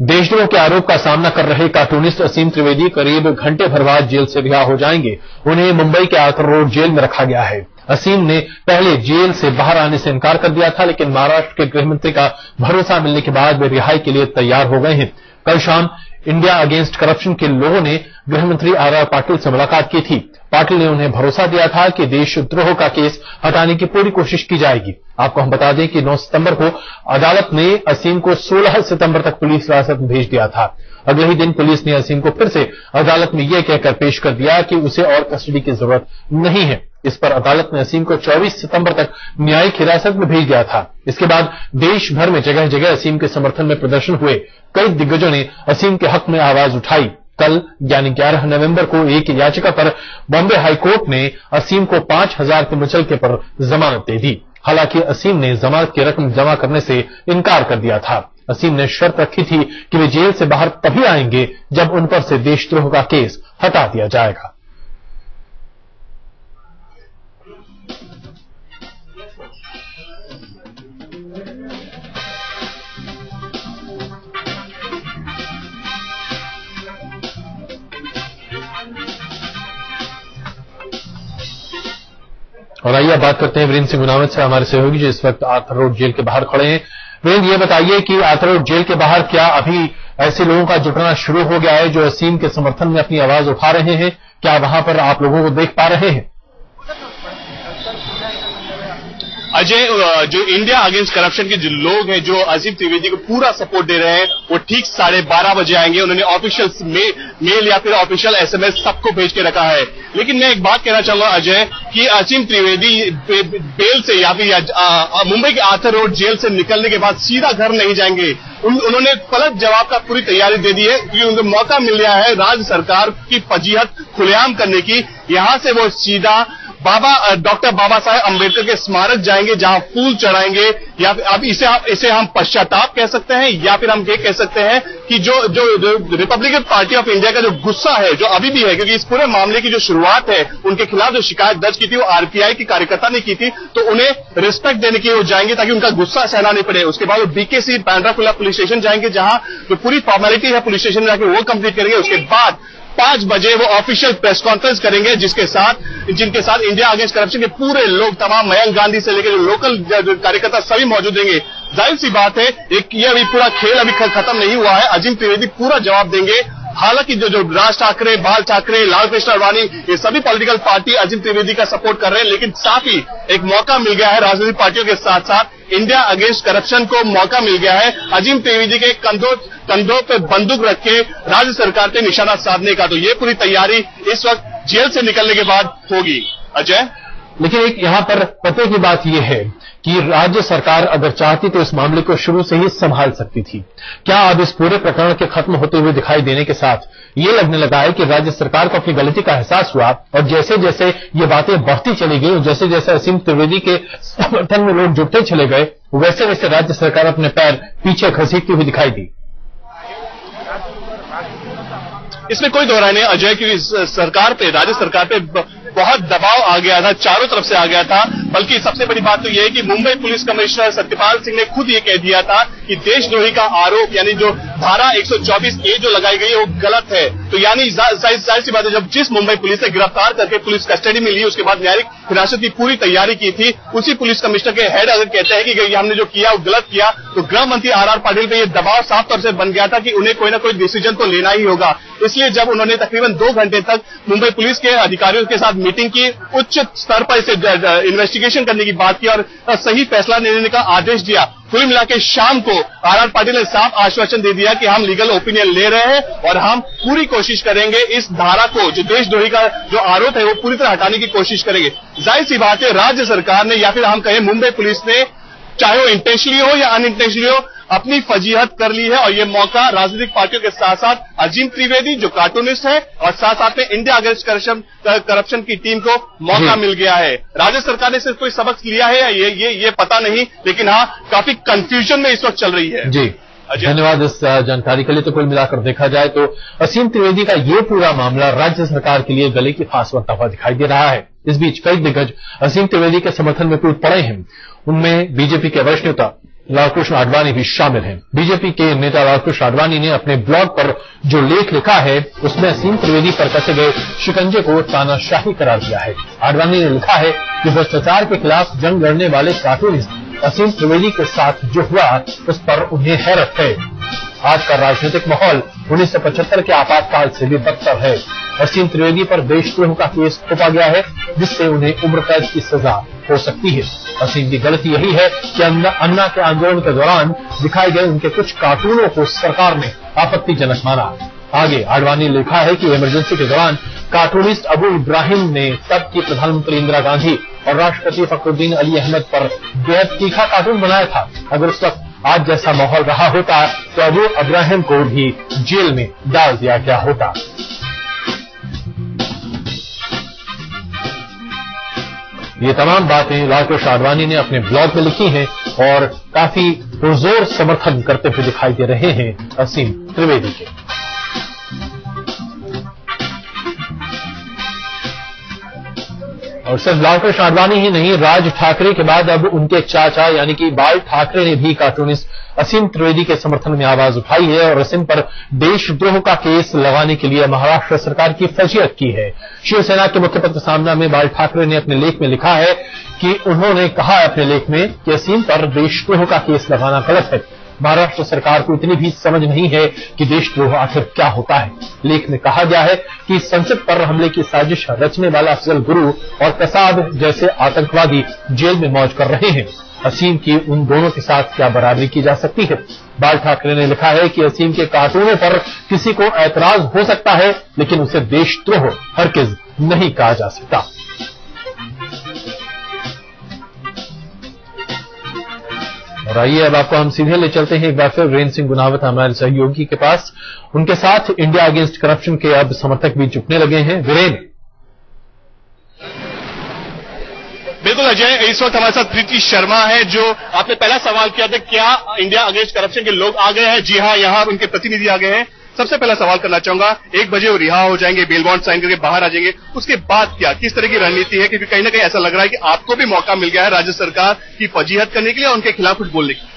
देशद्रोह के आरोप का सामना कर रहे कार्टूनिस्ट असीम त्रिवेदी करीब घंटे भर बाद जेल से रिहा हो जाएंगे। उन्हें मुंबई के आर्थर रोड जेल में रखा गया है। असीम ने पहले जेल से बाहर आने से इनकार कर दिया था, लेकिन महाराष्ट्र के गृहमंत्री का भरोसा मिलने के बाद वे रिहाई के लिए तैयार हो गए हैं। कल शाम इंडिया अगेंस्ट करप्शन के लोगों ने गृहमंत्री आर पाटिल से मुलाकात की थी। पाटिल ने उन्हें भरोसा दिया था कि देशद्रोह का केस हटाने की पूरी कोशिश की जाएगी। आपको हम बता दें कि 9 सितंबर को अदालत ने असीम को 16 सितंबर तक पुलिस हिरासत में भेज दिया था। अगले ही दिन पुलिस ने असीम को फिर से अदालत में यह कहकर पेश कर दिया कि उसे और कस्टडी की जरूरत नहीं है। इस पर अदालत ने असीम को 24 सितंबर तक न्यायिक हिरासत में भेज दिया था। इसके बाद देश भर में जगह जगह असीम के समर्थन में प्रदर्शन हुए। कई दिग्गजों ने असीम के हक में आवाज उठाई। कल यानी 11 नवंबर को एक याचिका पर बॉम्बे हाईकोर्ट ने असीम को 5,000 के मुचलके पर जमानत दे दी। हालांकि असीम ने जमानत की रकम जमा करने से इनकार कर दिया था। असीम ने शर्त रखी थी कि वे जेल से बाहर तभी आएंगे जब उन पर से देशद्रोह का केस हटा दिया जाएगा। और आइए बात करते हैं वीरेंद्र सिंह गुनावत से, हमारे सहयोगी जो इस वक्त आर्थर रोड जेल के बाहर खड़े हैं। वीरेंद्र, ये बताइए कि आर्थर रोड जेल के बाहर क्या अभी ऐसे लोगों का जुटना शुरू हो गया है जो असीम के समर्थन में अपनी आवाज उठा रहे हैं? क्या वहां पर आप लोगों को देख पा रहे हैं? अजय, जो इंडिया अगेंस्ट करप्शन के जो लोग हैं जो असीम त्रिवेदी को पूरा सपोर्ट दे रहे हैं, वो ठीक 12:30 बजे आएंगे। उन्होंने ऑफिशियल मेल या फिर ऑफिशियल SMS सबको भेज के रखा है। लेकिन मैं एक बात कहना चाहूंगा अजय कि असीम त्रिवेदी बेल से या फिर मुंबई के आर्थर रोड जेल से निकलने के बाद सीधा घर नहीं जाएंगे। उन्होंने पलट जवाब का पूरी तैयारी दे दी है, क्योंकि उनको मौका मिल गया है राज्य सरकार की फजीहत खुलेआम करने की। यहां से वो सीधा डॉक्टर बाबा साहेब अम्बेडकर के स्मारक जाएंगे, जहां फूल चढ़ाएंगे। या अब इसे हम पश्चाताप कह सकते हैं, या फिर हम ये कह सकते हैं कि जो रिपब्लिकन पार्टी ऑफ इंडिया का जो गुस्सा है, जो अभी भी है, क्योंकि इस पूरे मामले की जो शुरुआत है, उनके खिलाफ जो शिकायत दर्ज की थी वो RPI की कार्यकर्ता ने की थी, तो उन्हें रिस्पेक्ट देने के लिए वो जाएंगे ताकि उनका गुस्सा सहना नहीं पड़े। उसके बाद वो BKC बांद्रा पुलिस स्टेशन जाएंगे, जहां जो पूरी फॉर्मेलिटी है पुलिस स्टेशन में जाकर वो कंप्लीट करेंगे। उसके बाद 5 बजे वो ऑफिशियल प्रेस कॉन्फ्रेंस करेंगे, जिनके साथ इंडिया अगेंस्ट करप्शन के पूरे लोग, तमाम मयंक गांधी से लेकर जो लोकल कार्यकर्ता सभी मौजूद रहेंगे। जाहिर सी बात है ये अभी पूरा खेल अभी खत्म नहीं हुआ है। असीम त्रिवेदी पूरा जवाब देंगे। हालांकि जो राज ठाकरे, बाल ठाकरे, लाल कृष्ण आडवाणी, ये सभी पॉलिटिकल पार्टी असीम त्रिवेदी का सपोर्ट कर रहे हैं, लेकिन साथ ही एक मौका मिल गया है राजनीतिक पार्टियों के साथ साथ इंडिया अगेंस्ट करप्शन को मौका मिल गया है असीम त्रिवेदी के कंधों पे बंदूक रख के राज्य सरकार पे निशाना साधने का। तो ये पूरी तैयारी इस वक्त जेल से निकलने के बाद होगी। अजय, लेकिन एक यहां पर पते की बात यह है कि राज्य सरकार अगर चाहती तो इस मामले को शुरू से ही संभाल सकती थी। क्या अब इस पूरे प्रकरण के खत्म होते हुए दिखाई देने के साथ ये लगने लगा है कि राज्य सरकार को अपनी गलती का एहसास हुआ, और जैसे जैसे ये बातें बढ़ती चली गई और जैसे जैसे असीम त्रिवेदी के समर्थन में लोग जुटते चले गए, वैसे वैसे राज्य सरकार अपने पैर पीछे घसीटती हुई दिखाई दी? इसमें कोई दोहराई नहीं अजय, क्योंकि सरकार पे, राज्य सरकार पे बहुत दबाव आ गया था, चारों तरफ से आ गया था। बल्कि सबसे बड़ी बात तो यह है कि मुंबई पुलिस कमिश्नर सत्यपाल सिंह ने खुद ये कह दिया था कि देशद्रोही का आरोप, यानी जो धारा 124A जो लगाई गई है वो गलत है। तो यानी जाहिर सी बात है, जब जिस मुंबई पुलिस ने गिरफ्तार करके पुलिस कस्टडी में ली, उसके बाद न्यायिक हिरासत की पूरी तैयारी की थी, उसी पुलिस कमिश्नर के हेड अगर कहते हैं कि हमने जो किया वो गलत किया, तो गृह मंत्री RR पाटिल पे ये दबाव साफ तौर से बन गया था कि उन्हें कोई ना कोई डिसीजन तो लेना ही होगा। इसलिए जब उन्होंने तकरीबन 2 घंटे तक मुंबई पुलिस के अधिकारियों के साथ मीटिंग की, उच्च स्तर पर इसे इन्वेस्टिगेशन करने की बात की और सही फैसला लेने का आदेश दिया। कुल मिला के शाम को RR पाटिल ने साफ आश्वासन दे दिया कि हम लीगल ओपिनियन ले रहे हैं और हम पूरी कोशिश करेंगे इस धारा को, जो देशद्रोही का जो आरोप है वो पूरी तरह हटाने की कोशिश करेंगे। जाहिर सी बात है, राज्य सरकार ने या फिर हम कहें मुंबई पुलिस ने, चाहे वो इंटेंशनली हो या अनइंटेंशनली हो, अपनी फजीहत कर ली है। और ये मौका राजनीतिक पार्टियों के साथ साथ असीम त्रिवेदी जो कार्टूनिस्ट है और साथ साथ में इंडिया अगेंस्ट करप्शन की टीम को मौका मिल गया है। राज्य सरकार ने सिर्फ कोई सबक लिया है या ये पता नहीं, लेकिन हाँ काफी कंफ्यूजन में इस वक्त चल रही है। जी, धन्यवाद इस जानकारी के लिए। तो कुल मिलाकर देखा जाए तो असीम त्रिवेदी का ये पूरा मामला राज्य सरकार के लिए गले की फांस बनता हुआ दिखाई दे रहा है। इस बीच कई दिग्गज असीम त्रिवेदी के समर्थन में कूद पड़े हैं। उनमें बीजेपी के वरिष्ठ नेता लालकृष्ण आडवाणी भी शामिल हैं। बीजेपी के नेता लालकृष्ण आडवाणी ने अपने ब्लॉग पर जो लेख लिखा है उसमें असीम त्रिवेदी पर कसे गए शिकंजे को तानाशाही करार दिया है। आडवाणी ने लिखा है कि भ्रष्टाचार के खिलाफ जंग लड़ने वाले कार्टूनिस्ट असीम त्रिवेदी के साथ जो हुआ उस पर उन्हें हैरत है। आज का राजनीतिक माहौल 1975 के आपातकाल से भी बदतर है। असीम त्रिवेदी पर देशद्रोह का केस थोपा गया है जिससे उन्हें उम्र कैद की सजा हो सकती है। असीम की गलती यही है कि अन्ना के आंदोलन के दौरान दिखाए गए उनके कुछ कार्टूनों को सरकार ने आपत्तिजनक माना। आगे आडवाणी ने लिखा है कि इमरजेंसी के दौरान कार्टूनिस्ट अबू इब्राहिम ने तब की प्रधानमंत्री इंदिरा गांधी और राष्ट्रपति फखरुद्दीन अली अहमद पर बेहद तीखा कार्टून बनाया था। अगर उस वक्त आज जैसा माहौल रहा होता तो अबू इब्राहिम को भी जेल में डाल दिया गया होता। ये तमाम बातें लालकृष्ण आडवाणी ने अपने ब्लॉग में लिखी हैं और काफी पुरजोर समर्थन करते हुए दिखाई दे रहे हैं असीम त्रिवेदी के। और सिर्फ लालकृष्ण आडवाणी ही नहीं, राज ठाकरे के बाद अब उनके चाचा यानी कि बाल ठाकरे ने भी कार्टूनिस्ट असीम त्रिवेदी के समर्थन में आवाज उठाई है और असीम पर देशद्रोह का केस लगाने के लिए महाराष्ट्र सरकार की फजीहत की है। शिवसेना के मुखपत्र सामना में बाल ठाकरे ने अपने लेख में लिखा है कि उन्होंने कहा है अपने लेख में कि असीम पर देशद्रोह का केस लगाना गलत है। महाराष्ट्र सरकार को इतनी भी समझ नहीं है कि देशद्रोह आखिर क्या होता है। लेख में कहा गया है कि संसद पर हमले की साजिश रचने वाला अफजल गुरु और कसाब जैसे आतंकवादी जेल में मौज कर रहे हैं। असीम की उन दोनों के साथ क्या बराबरी की जा सकती है। बाल ठाकरे ने लिखा है कि असीम के कार्टूनों पर किसी को ऐतराज हो सकता है लेकिन उसे देशद्रोह हरगिज नहीं कहा जा सकता। और आइए अब आपको हम सीधे ले चलते हैं एक बार फिर वीरेंद्र सिंह गुनावत हमारे सहयोगी के पास। उनके साथ इंडिया अगेंस्ट करप्शन के अब समर्थक भी जुटने लगे हैं। वीरेंद्र। बिल्कुल अजय, इस वक्त हमारे साथ प्रीति शर्मा है जो आपने पहला सवाल किया था क्या इंडिया अगेंस्ट करप्शन के लोग आ गए हैं। जी हाँ, यहाँ उनके प्रतिनिधि आ गए हैं। सबसे पहला सवाल करना चाहूंगा, 1 बजे वो रिहा हो जाएंगे, बेल बॉन्ड साइन करके बाहर आ जाएंगे, उसके बाद क्या, किस तरह की रणनीति है? क्योंकि कहीं ना कहीं ऐसा लग रहा है कि आपको भी मौका मिल गया है राज्य सरकार की फजीहत करने के लिए, उनके खिलाफ कुछ बोलने की।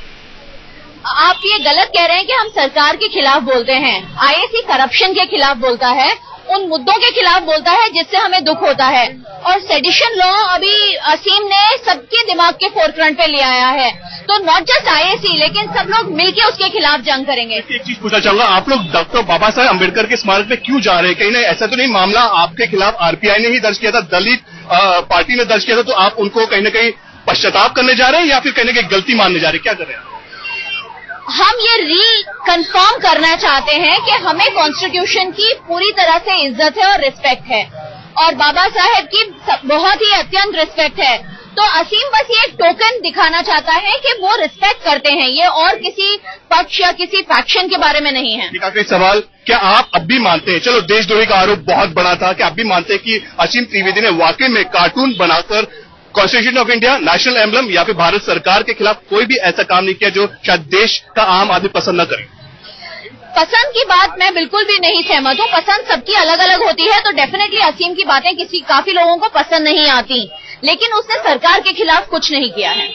आप ये गलत कह रहे हैं कि हम सरकार के खिलाफ बोलते हैं। आईएसी करप्शन के खिलाफ बोलता है, उन मुद्दों के खिलाफ बोलता है जिससे हमें दुख होता है। और सेडिशन लॉ अभी असीम ने सबके दिमाग के फोरफ्रंट पे ले आया है, तो नॉट जस्ट आईएसी लेकिन सब लोग मिलके उसके खिलाफ जंग करेंगे। एक चीज पूछना चाहूंगा, आप लोग डॉक्टर बाबा साहेब अम्बेडकर के स्मारक पे क्यों जा रहे हैं? कहीं ना ऐसा तो नहीं मामला आपके खिलाफ आरपीआई ने ही दर्ज किया था, दलित पार्टी ने दर्ज किया था, तो आप उनको कहीं ना कहीं पश्चाताप करने जा रहे हैं या फिर कहीं ना कहीं गलती मानने जा रहे हैं? क्या कर रहे हैं? हम ये रिकन्फर्म करना चाहते हैं कि हमें कॉन्स्टिट्यूशन की पूरी तरह से इज्जत है और रिस्पेक्ट है और बाबा साहेब की बहुत ही अत्यंत रिस्पेक्ट है। तो असीम बस ये एक टोकन दिखाना चाहता है कि वो रिस्पेक्ट करते हैं, ये और किसी पक्ष या किसी फैक्शन के बारे में नहीं है। एक आखिरी सवाल, क्या आप अब भी मानते हैं, चलो देशद्रोही का आरोप बहुत बड़ा था, क्या आप भी मानते हैं कि असीम त्रिवेदी ने वाकई में कार्टून बनाकर constitution of India, national emblem या फिर भारत सरकार के खिलाफ कोई भी ऐसा काम नहीं किया जो शायद देश का आम आदमी पसंद न करे? पसंद की बात मैं बिल्कुल भी नहीं सहमत हूँ। पसंद सबकी अलग अलग होती है, तो डेफिनेटली असीम की बातें काफी लोगों को पसंद नहीं आती, लेकिन उसने सरकार के खिलाफ कुछ नहीं किया है।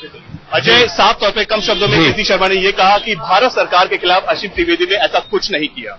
अजय, साफ तौर पे कम शब्दों में प्रीति शर्मा ने ये कहा कि भारत सरकार के खिलाफ असीम त्रिवेदी ने ऐसा कुछ नहीं किया।